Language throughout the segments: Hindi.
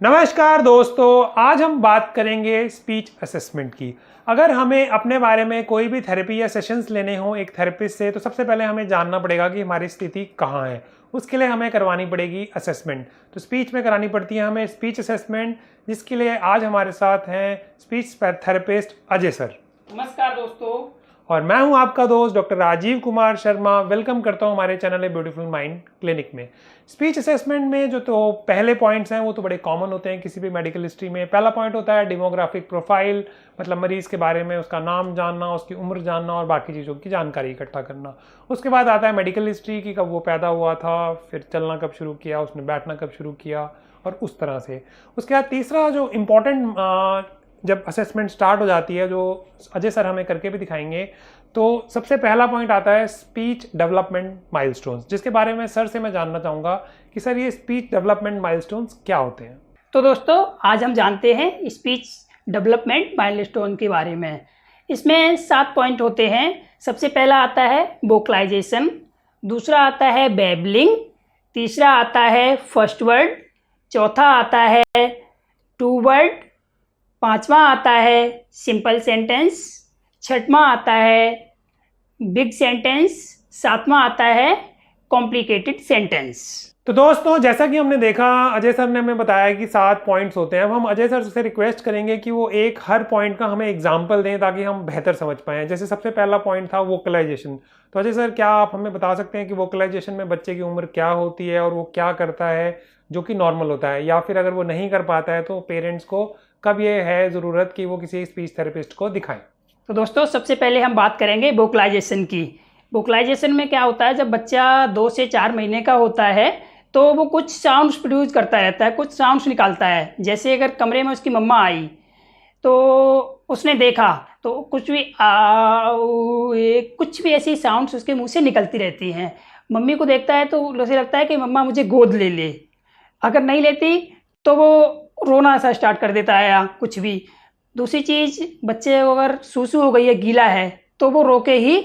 नमस्कार दोस्तों, आज हम बात करेंगे स्पीच असेसमेंट की। अगर हमें अपने बारे में कोई भी थेरेपी या सेशंस लेने हो एक थेरेपिस्ट से, तो सबसे पहले हमें जानना पड़ेगा कि हमारी स्थिति कहाँ है। उसके लिए हमें करवानी पड़ेगी असेसमेंट। तो स्पीच में करानी पड़ती है हमें स्पीच असेसमेंट, जिसके लिए आज हमारे साथ हैं स्पीच थेरेपिस्ट अजय सर। नमस्कार दोस्तों। और मैं हूं आपका दोस्त डॉक्टर राजीव कुमार शर्मा। वेलकम करता हूं हमारे चैनल ब्यूटीफुल माइंड क्लिनिक में। स्पीच असेसमेंट में जो तो पहले पॉइंट्स हैं वो तो बड़े कॉमन होते हैं किसी भी मेडिकल हिस्ट्री में। पहला पॉइंट होता है डेमोग्राफिक प्रोफाइल, मतलब मरीज के बारे में उसका नाम जानना, उसकी उम्र जानना और बाकी चीज़ों की जानकारी इकट्ठा करना। उसके बाद आता है मेडिकल हिस्ट्री की, कब वो पैदा हुआ था, फिर चलना कब शुरू किया, उसने बैठना कब शुरू किया और उस तरह से। उसके बाद तीसरा जो इम्पॉर्टेंट जब असेसमेंट स्टार्ट हो जाती है, जो अजय सर हमें करके भी दिखाएंगे, तो सबसे पहला पॉइंट आता है स्पीच डेवलपमेंट माइलस्टोन्स, जिसके बारे में सर से मैं जानना चाहूँगा कि सर ये स्पीच डेवलपमेंट माइलस्टोन्स क्या होते हैं। तो दोस्तों, आज हम जानते हैं स्पीच डेवलपमेंट माइलस्टोन के बारे में। इसमें 7 पॉइंट होते हैं। सबसे पहला आता है वोकलाइजेशन, दूसरा आता है बैबलिंग, तीसरा आता है फर्स्ट वर्ड, चौथा आता है टू वर्ड, पांचवा आता है सिंपल सेंटेंस, छठवां आता है बिग सेंटेंस, सातवां आता है कॉम्प्लिकेटेड सेंटेंस। तो दोस्तों, जैसा कि हमने देखा, अजय सर ने हमें बताया कि 7 पॉइंट्स होते हैं। अब हम अजय सर से रिक्वेस्ट करेंगे कि वो एक हर पॉइंट का हमें एग्जाम्पल दें ताकि हम बेहतर समझ पाएँ। जैसे सबसे पहला पॉइंट था वोकलाइजेशन। तो अजय सर, क्या आप हमें बता सकते हैं कि वोकलाइजेशन में बच्चे की उम्र क्या होती है और वो क्या करता है जो कि नॉर्मल होता है, या फिर अगर वो नहीं कर पाता है तो पेरेंट्स को कब ये है ज़रूरत कि वो किसी स्पीच थेरेपिस्ट को दिखाएं। तो दोस्तों, सबसे पहले हम बात करेंगे वोकलाइजेशन की। वोकलाइजेशन में क्या होता है, जब बच्चा 2 से 4 महीने का होता है तो वो कुछ साउंड्स प्रोड्यूस करता रहता है, कुछ साउंड्स निकालता है। जैसे अगर कमरे में उसकी मम्मा आई तो उसने देखा तो कुछ भी कुछ भी ऐसी साउंड्स उसके मुंह से निकलती रहती हैं। मम्मी को देखता है तो उसे लगता है कि मम्मा मुझे गोद ले ले। अगर नहीं लेती तो वो रोना सा स्टार्ट कर देता है या कुछ भी। दूसरी चीज़, बच्चे को अगर सूसू हो गई है, गीला है, तो वो रो के ही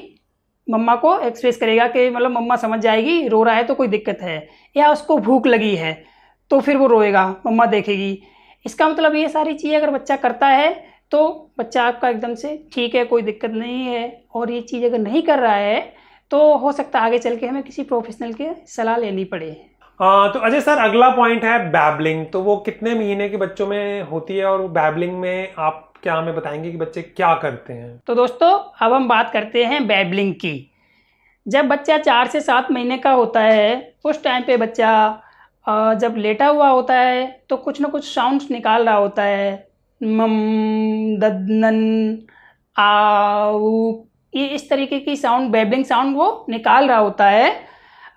मम्मा को एक्सप्रेस करेगा कि मतलब मम्मा समझ जाएगी रो रहा है तो कोई दिक्कत है। या उसको भूख लगी है तो फिर वो रोएगा, मम्मा देखेगी। इसका मतलब ये सारी चीज़ें अगर बच्चा करता है तो बच्चा आपका एकदम से ठीक है, कोई दिक्कत नहीं है। और ये चीज़ अगर नहीं कर रहा है तो हो सकता है आगे चल के हमें किसी प्रोफेशनल की सलाह लेनी पड़े। तो अजय सर, अगला पॉइंट है बैबलिंग। तो वो कितने महीने के बच्चों में होती है और वो बैबलिंग में आप क्या हमें बताएंगे कि बच्चे क्या करते हैं। तो दोस्तों, अब हम बात करते हैं बैबलिंग की। जब बच्चा 4 से 7 महीने का होता है, उस टाइम पे बच्चा जब लेटा हुआ होता है तो कुछ ना कुछ साउंड्स निकाल रहा होता है। मम, ददनन, आउ, ये इस तरीके की साउंड, बैबलिंग साउंड वो निकाल रहा होता है।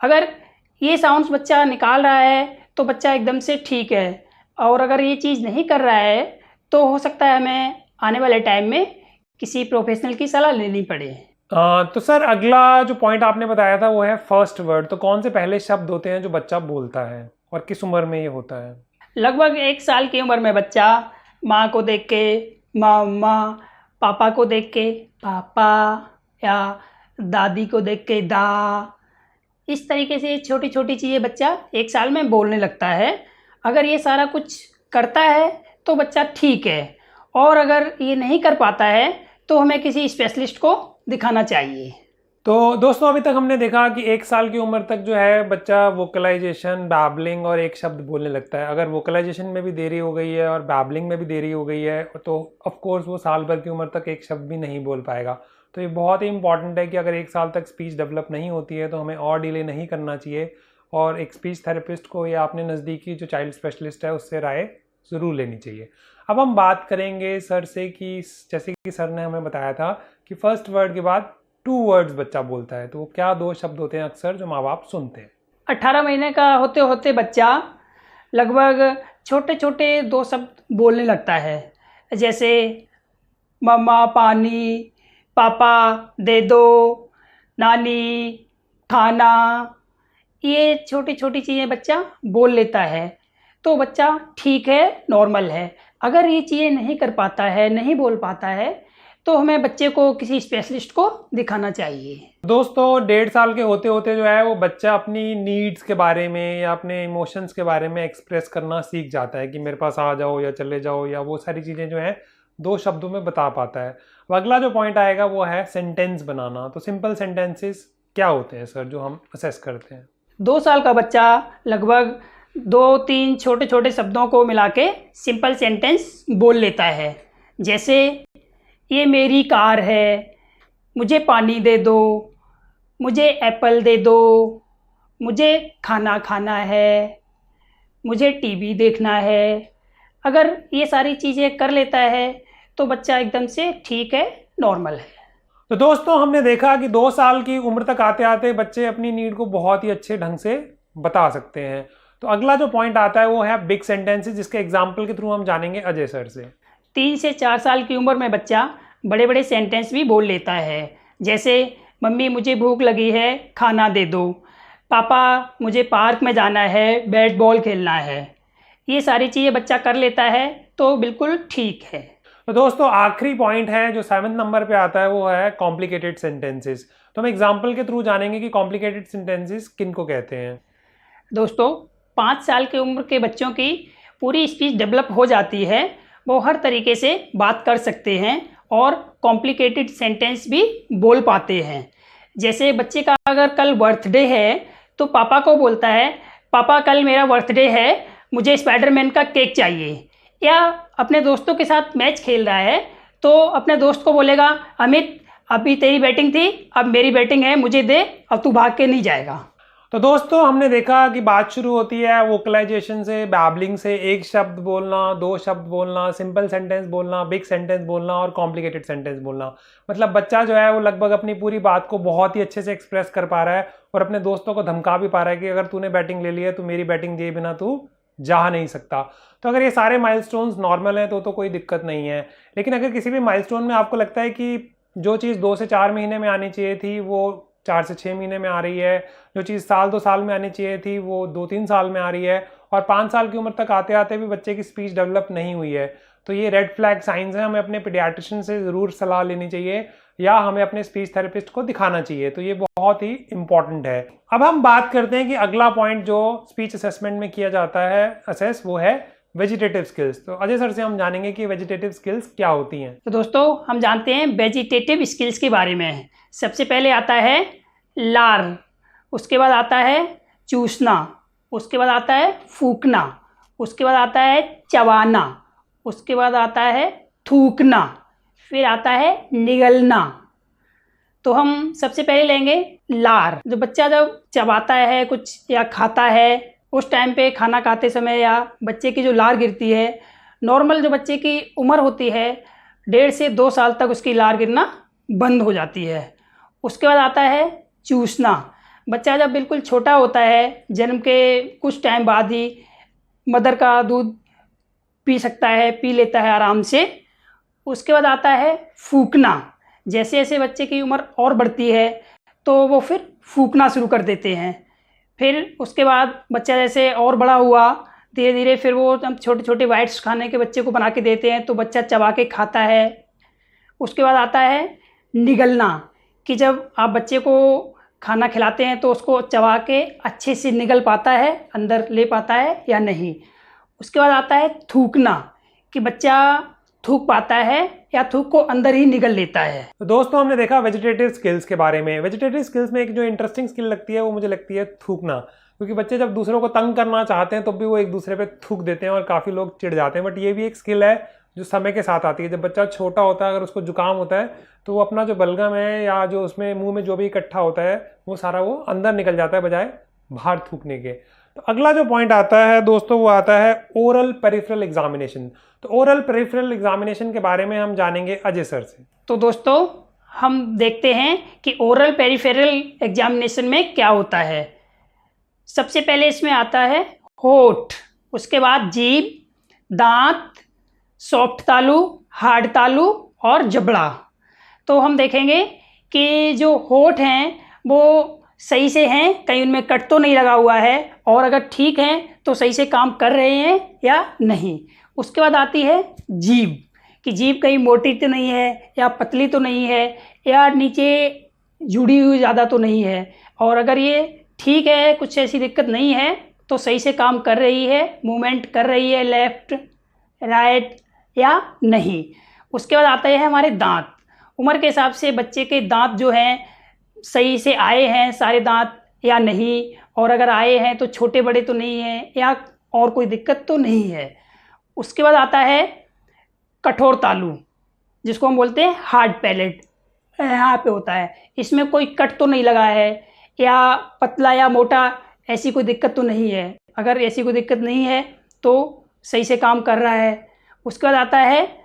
अगर ये साउंड्स बच्चा निकाल रहा है तो बच्चा एकदम से ठीक है। और अगर ये चीज़ नहीं कर रहा है तो हो सकता है हमें आने वाले टाइम में किसी प्रोफेशनल की सलाह लेनी पड़े। तो सर, अगला जो पॉइंट आपने बताया था वो है फर्स्ट वर्ड। तो कौन से पहले शब्द होते हैं जो बच्चा बोलता है और किस उम्र में ये होता है। लगभग 1 साल की उम्र में बच्चा माँ को देख के मामा, पापा को देख के पापा, या दादी को देख के दा, इस तरीके से छोटी छोटी चीज़ें बच्चा 1 साल में बोलने लगता है। अगर ये सारा कुछ करता है तो बच्चा ठीक है। और अगर ये नहीं कर पाता है तो हमें किसी स्पेशलिस्ट को दिखाना चाहिए। तो दोस्तों, अभी तक हमने देखा कि 1 साल की उम्र तक जो है बच्चा वोकलाइजेशन, बैबलिंग और एक शब्द बोलने लगता है। अगर वोकलाइजेशन में भी देरी हो गई है और बैबलिंग में भी देरी हो गई है तो ऑफ कोर्स वो साल भर की उम्र तक एक शब्द भी नहीं बोल पाएगा। तो ये बहुत ही इंपॉर्टेंट है कि अगर 1 साल तक स्पीच डेवलप नहीं होती है तो हमें और डिले नहीं करना चाहिए और एक स्पीच थेरेपिस्ट को या अपने नज़दीकी जो चाइल्ड स्पेशलिस्ट है उससे राय ज़रूर लेनी चाहिए। अब हम बात करेंगे सर से कि जैसे कि सर ने हमें बताया था कि फर्स्ट वर्ड के बाद 2 वर्ड्स बच्चा बोलता है, तो वो क्या 2 शब्द होते हैं अक्सर जो माँ बाप सुनते हैं। 18 महीने का होते होते बच्चा लगभग छोटे छोटे 2 शब्द बोलने लगता है। जैसे मम्मा पानी, पापा दे दो, नानी खाना, ये छोटी छोटी चीज़ें बच्चा बोल लेता है तो बच्चा ठीक है, नॉर्मल है। अगर ये चीज़ें नहीं कर पाता है, नहीं बोल पाता है, तो हमें बच्चे को किसी स्पेशलिस्ट को दिखाना चाहिए। दोस्तों 1.5 साल के होते होते जो है वो बच्चा अपनी नीड्स के बारे में या अपने इमोशंस के बारे में एक्सप्रेस करना सीख जाता है कि मेरे पास आ जाओ या चले जाओ, या वो सारी चीज़ें जो हैं 2 शब्दों में बता पाता है। अब अगला जो पॉइंट आएगा वो है सेंटेंस बनाना। तो सिंपल सेंटेंसेस क्या होते हैं सर जो हम असेस करते हैं? 2 साल का बच्चा लगभग 2-3 छोटे छोटे शब्दों को मिला के सिंपल सेंटेंस बोल लेता है। जैसे ये मेरी कार है, मुझे पानी दे दो, मुझे एप्पल दे दो, मुझे खाना खाना है, मुझे टीवी देखना है। अगर ये सारी चीज़ें कर लेता है तो बच्चा एकदम से ठीक है, नॉर्मल है। तो दोस्तों हमने देखा कि 2 साल की उम्र तक आते आते बच्चे अपनी नीड को बहुत ही अच्छे ढंग से बता सकते हैं। तो अगला जो पॉइंट आता है वो है बिग सेंटेंसेस, जिसके एग्जाम्पल के थ्रू हम जानेंगे अजय सर से। 3 से 4 साल की उम्र में बच्चा बड़े बड़े सेंटेंस भी बोल लेता है। जैसे मम्मी मुझे भूख लगी है, खाना दे दो, पापा मुझे पार्क में जाना है, बैट बॉल खेलना है। ये सारी चीज़ें बच्चा कर लेता है तो बिल्कुल ठीक है। तो दोस्तों आखिरी पॉइंट है जो 7वें नंबर पे आता है वो है कॉम्प्लिकेटेड सेंटेंसेस। तो हम एग्जाम्पल के थ्रू जानेंगे कि कॉम्प्लिकेटेड सेंटेंसेस किन को कहते हैं। दोस्तों 5 साल की उम्र के बच्चों की पूरी स्पीच डेवलप हो जाती है, वो हर तरीके से बात कर सकते हैं और कॉम्प्लिकेटेड सेंटेंस भी बोल पाते हैं। जैसे बच्चे का अगर कल बर्थडे है तो पापा को बोलता है, पापा कल मेरा बर्थडे है, मुझे स्पाइडरमैन का केक चाहिए। या अपने दोस्तों के साथ मैच खेल रहा है तो अपने दोस्त को बोलेगा, अमित अभी तेरी बैटिंग थी, अब मेरी बैटिंग है, मुझे दे, अब तू भाग के नहीं जाएगा। तो दोस्तों हमने देखा कि बात शुरू होती है वोकलाइजेशन से, बैबलिंग से, एक शब्द बोलना, 2 शब्द बोलना, सिंपल सेंटेंस बोलना, बिग सेंटेंस बोलना और कॉम्प्लिकेटेड सेंटेंस बोलना। मतलब बच्चा जो है वो लगभग अपनी पूरी बात को बहुत ही अच्छे से एक्सप्रेस कर पा रहा है और अपने दोस्तों को धमका भी पा रहा है कि अगर तूने बैटिंग ले ली है तो मेरी बैटिंग दिए बिना तू जा नहीं सकता। तो अगर ये सारे माइलस्टोन्स नॉर्मल हैं तो कोई दिक्कत नहीं है। लेकिन अगर किसी भी माइलस्टोन में आपको लगता है कि जो चीज़ 2 से 4 महीने में आनी चाहिए थी वो 4 से 6 महीने में आ रही है, जो चीज़ 1-2 साल में आनी चाहिए थी वो 2-3 साल में आ रही है, और 5 साल की उम्र तक आते आते भी बच्चे की स्पीच डेवलप नहीं हुई है, तो ये रेड फ्लैग साइंस है। हमें अपने पीडियाट्रिशियन से ज़रूर सलाह लेनी चाहिए या हमें अपने स्पीच थेरेपिस्ट को दिखाना चाहिए। तो ये बहुत ही इंपॉर्टेंट है। अब हम बात करते हैं कि अगला पॉइंट जो स्पीच असेसमेंट में किया जाता है असेस, वो है वेजिटेटिव स्किल्स। तो अजय सर से हम जानेंगे कि वेजिटेटिव स्किल्स क्या होती हैं। तो दोस्तों हम जानते हैं वेजिटेटिव स्किल्स के बारे में। सबसे पहले आता है लार, उसके बाद आता है चूसना, उसके बाद आता है फूकना, उसके बाद आता है चबाना, उसके बाद आता है थूकना, फिर आता है निगलना। तो हम सबसे पहले लेंगे लार। जो बच्चा जब चबाता है कुछ या खाता है उस टाइम पे, खाना खाते समय या बच्चे की जो लार गिरती है, नॉर्मल जो बच्चे की उम्र होती है 1.5 से 2 साल तक उसकी लार गिरना बंद हो जाती है। उसके बाद आता है चूसना। बच्चा जब बिल्कुल छोटा होता है, जन्म के कुछ टाइम बाद ही मदर का दूध पी सकता है, पी लेता है आराम से। उसके बाद आता है फूकना। जैसे जैसे बच्चे की उम्र और बढ़ती है तो वो फिर फूकना शुरू कर देते हैं। फिर उसके बाद बच्चा जैसे और बड़ा हुआ, धीरे धीरे फिर वो हम छोटे छोटे बाइट्स खाने के बच्चे को बना के देते हैं तो बच्चा चबा के खाता है। उसके बाद आता है निगलना, कि जब आप बच्चे को खाना खिलाते हैं तो उसको चबा के अच्छे से निगल पाता है, अंदर ले पाता है या नहीं। उसके बाद आता है थूकना, कि बच्चा थूक पाता है या थूक को अंदर ही निगल लेता है। तो दोस्तों हमने देखा वेजिटेटिव स्किल्स के बारे में। वेजिटेटिव स्किल्स में एक जो इंटरेस्टिंग स्किल लगती है वो मुझे लगती है थूकना, क्योंकि बच्चे जब दूसरों को तंग करना चाहते हैं तो भी वो एक दूसरे पे थूक देते हैं और काफ़ी लोग चिढ़ जाते हैं। बट ये भी एक स्किल है जो समय के साथ आती है। जब बच्चा छोटा होता है, अगर उसको जुकाम होता है तो वो अपना जो बलगम है या जो उसमें मुंह में जो भी इकट्ठा होता है वो सारा वो अंदर निकल जाता है बजाय बाहर थूकने के। तो अगला जो पॉइंट आता है दोस्तों वो आता है ओरल पेरिफेरल एग्जामिनेशन। तो ओरल पेरिफेरल एग्जामिनेशन के बारे में हम जानेंगे अजय सर से। तो दोस्तों हम देखते हैं कि ओरल पेरिफेरल एग्जामिनेशन में क्या होता है। सबसे पहले इसमें आता है होठ, उसके बाद जीभ, दांत, सॉफ्ट तालू, हार्ड तालू और जबड़ा। तो हम देखेंगे कि जो होठ हैं वो सही से हैं, कहीं उनमें कट तो नहीं लगा हुआ है, और अगर ठीक हैं तो सही से काम कर रहे हैं या नहीं। उसके बाद आती है जीभ, कि जीभ कहीं मोटी तो नहीं है या पतली तो नहीं है या नीचे जुड़ी हुई ज़्यादा तो नहीं है। और अगर ये ठीक है, कुछ ऐसी दिक्कत नहीं है, तो सही से काम कर रही है, मूवमेंट कर रही है लेफ़्ट राइट या नहीं। उसके बाद आता है हमारे दांत। उम्र के हिसाब से बच्चे के दांत जो हैं सही से आए हैं सारे दांत या नहीं, और अगर आए हैं तो छोटे बड़े तो नहीं हैं या और कोई दिक्कत तो नहीं है। उसके बाद आता है कठोर तालू, जिसको हम बोलते हैं हार्ड पैलेट, यहाँ पे होता है। इसमें कोई कट तो नहीं लगा है या पतला या मोटा, ऐसी कोई दिक्कत तो नहीं है। अगर ऐसी कोई दिक्कत नहीं है तो सही से काम कर रहा है। उसके बाद आता है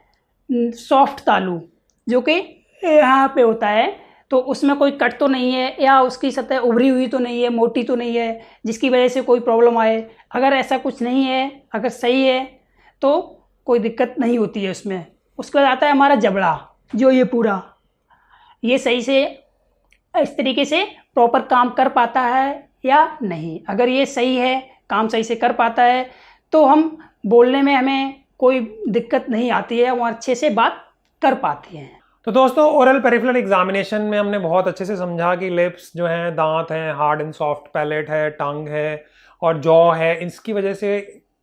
सॉफ्ट तालू, जो कि यहाँ पे होता है, तो उसमें कोई कट तो नहीं है या उसकी सतह उभरी हुई तो नहीं है, मोटी तो नहीं है, जिसकी वजह से कोई प्रॉब्लम आए। अगर ऐसा कुछ नहीं है, अगर सही है तो कोई दिक्कत नहीं होती है उसमें। उसके बाद आता है हमारा जबड़ा, जो ये पूरा ये सही से इस तरीके से प्रॉपर काम कर पाता है या नहीं। अगर ये सही है, काम सही से कर पाता है, तो हम बोलने में हमें कोई दिक्कत नहीं आती है, वो अच्छे से बात कर पाती हैं। तो दोस्तों, ओरल पेरिफेरल एग्जामिनेशन में हमने बहुत अच्छे से समझा कि लिप्स जो हैं, दांत हैं, हार्ड एंड सॉफ्ट पैलेट है, टंग है और जॉ है, इसकी वजह से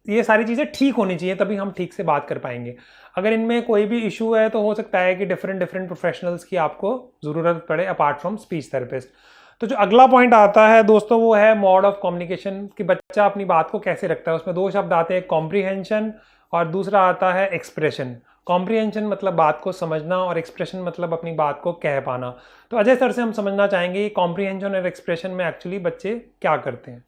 ये सारी चीज़ें ठीक होनी चाहिए, तभी हम ठीक से बात कर पाएंगे। अगर इनमें कोई भी इशू है तो हो सकता है कि डिफरेंट प्रोफेशनल्स की आपको ज़रूरत पड़े अपार्ट फ्रॉम स्पीच थेरेपिस्ट। तो जो अगला पॉइंट आता है दोस्तों, वो है मोड ऑफ कम्युनिकेशन, कि बच्चा अपनी बात को कैसे रखता है। उसमें दो शब्द आते हैं, कॉम्प्रीहेंशन और दूसरा आता है एक्सप्रेशन। कॉम्प्रीहेंशन मतलब बात को समझना और एक्सप्रेशन मतलब अपनी बात को कह पाना। तो अजय सर से हम समझना चाहेंगे कि कॉम्प्रीहेंशन और एक्सप्रेशन में एक्चुअली बच्चे क्या करते हैं।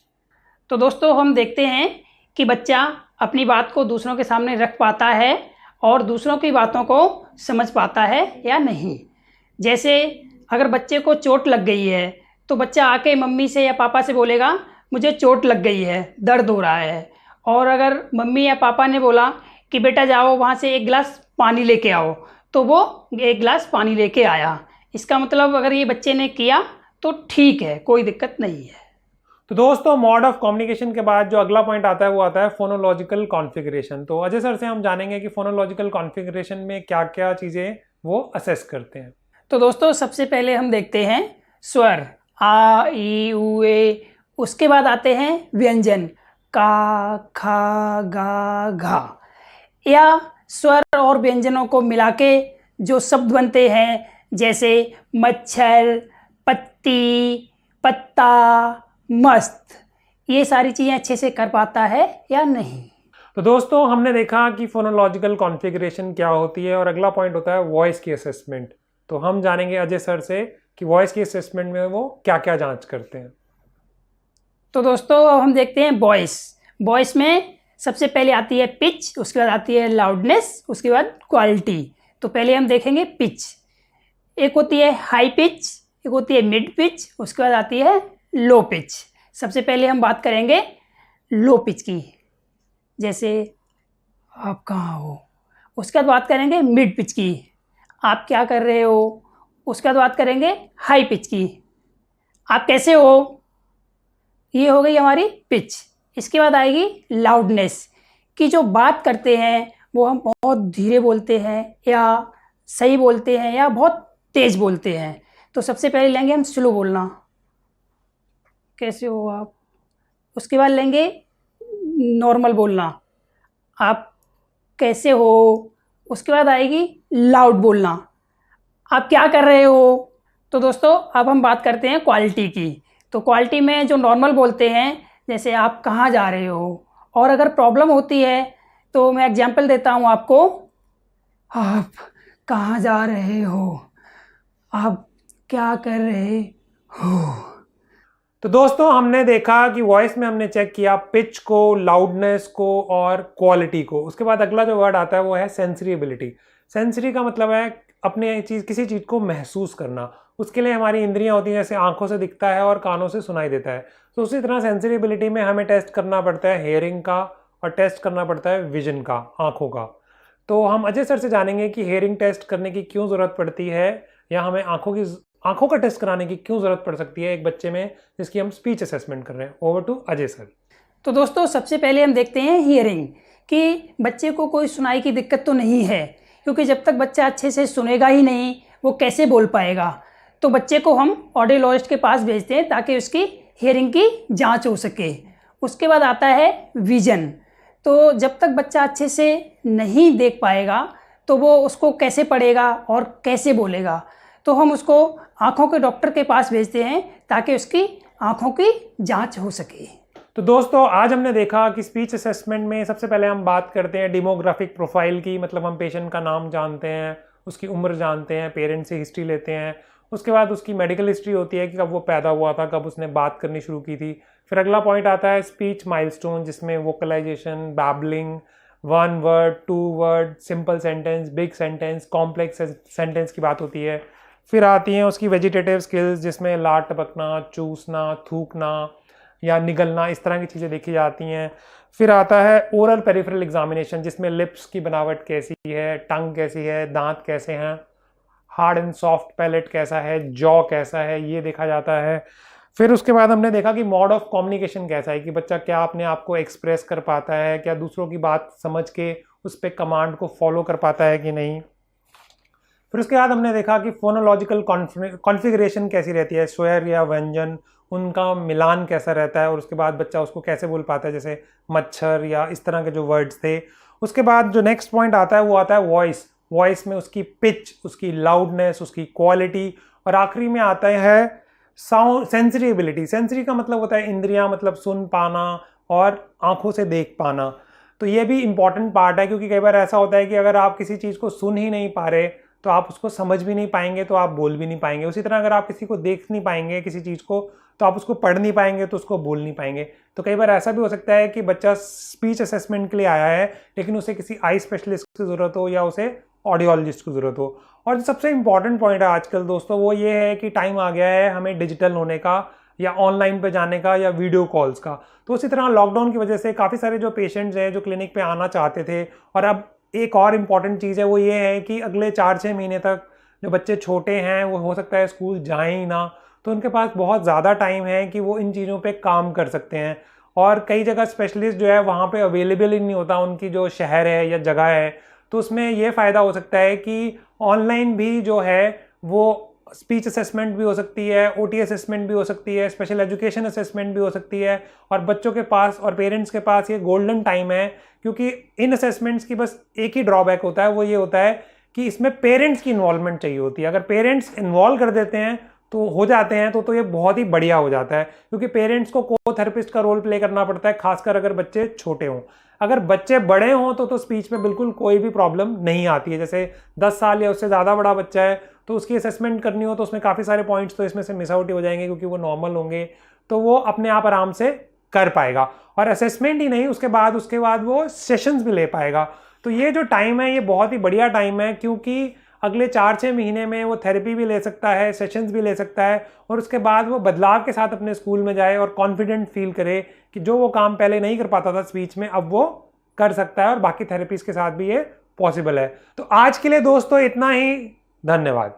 तो दोस्तों, हम देखते हैं कि बच्चा अपनी बात को दूसरों के सामने रख पाता है और दूसरों की बातों को समझ पाता है या नहीं। जैसे अगर बच्चे को चोट लग गई है तो बच्चा आके मम्मी से या पापा से बोलेगा, मुझे चोट लग गई है, दर्द हो रहा है। और अगर मम्मी या पापा ने बोला कि बेटा जाओ वहाँ से एक गिलास पानी लेके आओ, तो वो एक गिलास पानी लेके आया। इसका मतलब अगर ये बच्चे ने किया तो ठीक है, कोई दिक्कत नहीं है। तो दोस्तों, मोड ऑफ कम्युनिकेशन के बाद जो अगला पॉइंट आता है वो आता है फोनोलॉजिकल कॉन्फ़िगरेशन। तो अजय सर से हम जानेंगे कि फोनोलॉजिकल कॉन्फ़िगरेशन में क्या क्या चीज़ें वो असेस करते हैं। तो दोस्तों, सबसे पहले हम देखते हैं स्वर, आ ई उ ए। उसके बाद आते हैं व्यंजन, का खा गा घा। या स्वर और व्यंजनों को मिला के जो शब्द बनते हैं, जैसे मच्छर, पत्ती, पत्ता, मस्त, ये सारी चीज़ें अच्छे से कर पाता है या नहीं। तो दोस्तों, हमने देखा कि फोनोलॉजिकल कॉन्फ़िगरेशन क्या होती है और अगला पॉइंट होता है वॉइस की असेसमेंट। तो हम जानेंगे अजय सर से कि वॉइस की असेसमेंट में वो क्या क्या जांच करते हैं। तो दोस्तों, अब हम देखते हैं वॉइस। वॉइस में सबसे पहले आती है पिच, उसके बाद आती है लाउडनेस, उसके बाद क्वालिटी। तो पहले हम देखेंगे पिच। एक होती है हाई पिच, एक होती है मिड पिच, उसके बाद आती है लो पिच। सबसे पहले हम बात करेंगे लो पिच की, जैसे आप कहाँ हो। उसके बाद बात करेंगे मिड पिच की, आप क्या कर रहे हो। उसके बाद बात करेंगे हाई पिच की, आप कैसे हो। ये हो गई हमारी पिच। इसके बाद आएगी लाउडनेस, कि जो बात करते हैं वो हम बहुत धीरे बोलते हैं या सही बोलते हैं या बहुत तेज़ बोलते हैं। तो सबसे पहले लेंगे हम स्लो बोलना, कैसे हो आप। उसके बाद लेंगे नॉर्मल बोलना, आप कैसे हो। उसके बाद आएगी लाउड बोलना, आप क्या कर रहे हो। तो दोस्तों, अब हम बात करते हैं क्वालिटी की। तो क्वालिटी में जो नॉर्मल बोलते हैं, जैसे आप कहाँ जा रहे हो। और अगर प्रॉब्लम होती है तो मैं एग्जांपल देता हूँ आपको, आप कहाँ जा रहे हो, आप क्या कर रहे हो। तो दोस्तों, हमने देखा कि वॉइस में हमने चेक किया पिच को, लाउडनेस को और क्वालिटी को। उसके बाद अगला जो वर्ड आता है वो है सेंसरी एबिलिटी। सेंसरी का मतलब है अपने किसी चीज़ को महसूस करना। उसके लिए हमारी इंद्रियां होती हैं, जैसे आंखों से दिखता है और कानों से सुनाई देता है। तो उसी तरह सेंसरी एबिलिटी में हमें टेस्ट करना पड़ता है हेयरिंग का और टेस्ट करना पड़ता है विजन का, आंखों का। तो हम अजय सर से जानेंगे कि हेयरिंग टेस्ट करने की क्यों ज़रूरत पड़ती है, या हमें आंखों का टेस्ट कराने की क्यों ज़रूरत पड़ सकती है एक बच्चे में जिसकी हम स्पीच असेसमेंट कर रहे हैं। Over to Ajay sir. तो दोस्तों, सबसे पहले हम देखते हैं हियरिंग, कि बच्चे को कोई सुनाई की दिक्कत तो नहीं है, क्योंकि जब तक बच्चा अच्छे से सुनेगा ही नहीं वो कैसे बोल पाएगा। तो बच्चे को हम ऑडियोलॉजिस्ट के पास भेजते हैं ताकि उसकी हियरिंग की जांच हो सके। उसके बाद आता है विजन। तो जब तक बच्चा अच्छे से नहीं देख पाएगा तो वो उसको कैसे पढ़ेगा और कैसे बोलेगा। तो हम उसको आँखों के डॉक्टर के पास भेजते हैं ताकि उसकी आँखों की जांच हो सके। तो दोस्तों आज हमने देखा कि स्पीच असेसमेंट में सबसे पहले हम बात करते हैं डेमोग्राफिक प्रोफाइल की, मतलब हम पेशेंट का नाम जानते हैं, उसकी उम्र जानते हैं, पेरेंट्स से हिस्ट्री लेते हैं। उसके बाद उसकी मेडिकल हिस्ट्री होती है कि कब वो पैदा हुआ था, कब उसने बात करनी शुरू की थी। फिर अगला पॉइंट आता है स्पीच माइलस्टोन, जिसमें vocalisation, babbling, 1 word, 2 word, simple sentence, big sentence, complex sentence की बात होती है। फिर आती हैं उसकी वेजिटेटिव स्किल्स, जिसमें लार टपकना, चूसना, थूकना या निगलना, इस तरह की चीज़ें देखी जाती हैं। फिर आता है ओरल पेरिफेरल एग्जामिनेशन, जिसमें लिप्स की बनावट कैसी है, टंग कैसी है, दांत कैसे हैं, हार्ड एंड सॉफ्ट पैलेट कैसा है, जॉ कैसा है, ये देखा जाता है। फिर उसके बाद हमने देखा कि मोड ऑफ कम्युनिकेशन कैसा है, कि बच्चा क्या अपने आप को एक्सप्रेस कर पाता है, क्या दूसरों की बात समझ के उस पर कमांड को फॉलो कर पाता है कि नहीं। फिर उसके बाद हमने देखा कि फोनोलॉजिकल कॉन्फ़िगरेशन कैसी रहती है, स्वर या व्यंजन, उनका मिलान कैसा रहता है, और उसके बाद बच्चा उसको कैसे बोल पाता है, जैसे मच्छर या इस तरह के जो वर्ड्स थे। उसके बाद जो नेक्स्ट पॉइंट आता है वो आता है वॉइस में उसकी पिच, उसकी लाउडनेस, उसकी क्वालिटी, और आखिरी में आता है साउंड सेंसरी एबिलिटी। सेंसरी का मतलब होता है इंद्रियां, मतलब सुन पाना और आंखों से देख पाना। तो ये भी इंपॉर्टेंट पार्ट है, क्योंकि कई बार ऐसा होता है कि अगर आप किसी चीज़ को सुन ही नहीं पा रहे तो आप उसको समझ भी नहीं पाएंगे, तो आप बोल भी नहीं पाएंगे। उसी तरह अगर आप किसी को देख नहीं पाएंगे किसी चीज़ को, तो आप उसको पढ़ नहीं पाएंगे, तो उसको बोल नहीं पाएंगे। तो कई बार ऐसा भी हो सकता है कि बच्चा स्पीच असेसमेंट के लिए आया है लेकिन उसे किसी आई स्पेशलिस्ट की ज़रूरत हो या उसे ऑडियोलॉजिस्ट की ज़रूरत हो। और जो सबसे इंपॉर्टेंट पॉइंट है आजकल दोस्तों वो ये है कि टाइम आ गया है हमें डिजिटल होने का, या ऑनलाइन पे जाने का, या वीडियो कॉल्स का। तो उसी तरह लॉकडाउन की वजह से काफ़ी सारे जो पेशेंट्स हैं जो क्लिनिक पे आना चाहते थे, और अब एक और इम्पॉर्टेंट चीज़ है वो ये है कि अगले 4-6 महीने तक जो बच्चे छोटे हैं वो हो सकता है स्कूल जाएं ही ना, तो उनके पास बहुत ज़्यादा टाइम है कि वो इन चीज़ों पे काम कर सकते हैं। और कई जगह स्पेशलिस्ट जो है वहाँ पे अवेलेबल ही नहीं होता, उनकी जो शहर है या जगह है। तो उसमें ये फ़ायदा हो सकता है कि ऑनलाइन भी जो है वो स्पीच असेसमेंट भी हो सकती है, ओटी असेसमेंट भी हो सकती है, स्पेशल एजुकेशन असेसमेंट भी हो सकती है। और बच्चों के पास और पेरेंट्स के पास ये गोल्डन टाइम है, क्योंकि इन असेसमेंट्स की बस एक ही ड्रॉबैक होता है, वो ये होता है कि इसमें पेरेंट्स की इन्वॉल्वमेंट चाहिए होती है। अगर पेरेंट्स इन्वॉल्व कर देते हैं तो हो जाते हैं तो ये बहुत ही बढ़िया हो जाता है, क्योंकि पेरेंट्स को को-थेरेपिस्ट का रोल प्ले करना पड़ता है, खासकर अगर बच्चे छोटे हों। अगर बच्चे बड़े हों तो स्पीच में बिल्कुल कोई भी प्रॉब्लम नहीं आती है। जैसे 10 साल या उससे ज़्यादा बड़ा बच्चा है तो उसकी असेसमेंट करनी हो तो उसमें काफ़ी सारे पॉइंट्स तो इसमें से मिस आउट ही हो जाएंगे, क्योंकि वो नॉर्मल होंगे, तो वो अपने आप आराम से कर पाएगा। और असेसमेंट ही नहीं, उसके बाद वो सेशंस भी ले पाएगा। तो ये जो टाइम है ये बहुत ही बढ़िया टाइम है, क्योंकि अगले 4-6 महीने में वो थेरेपी भी ले सकता है, सेशंस भी ले सकता है, और उसके बाद वो बदलाव के साथ अपने स्कूल में जाए और कॉन्फिडेंट फील करे कि जो वो काम पहले नहीं कर पाता था स्पीच में अब वो कर सकता है, और बाकी थेरेपीज के साथ भी ये पॉसिबल है। तो आज के लिए दोस्तों इतना ही, धन्यवाद।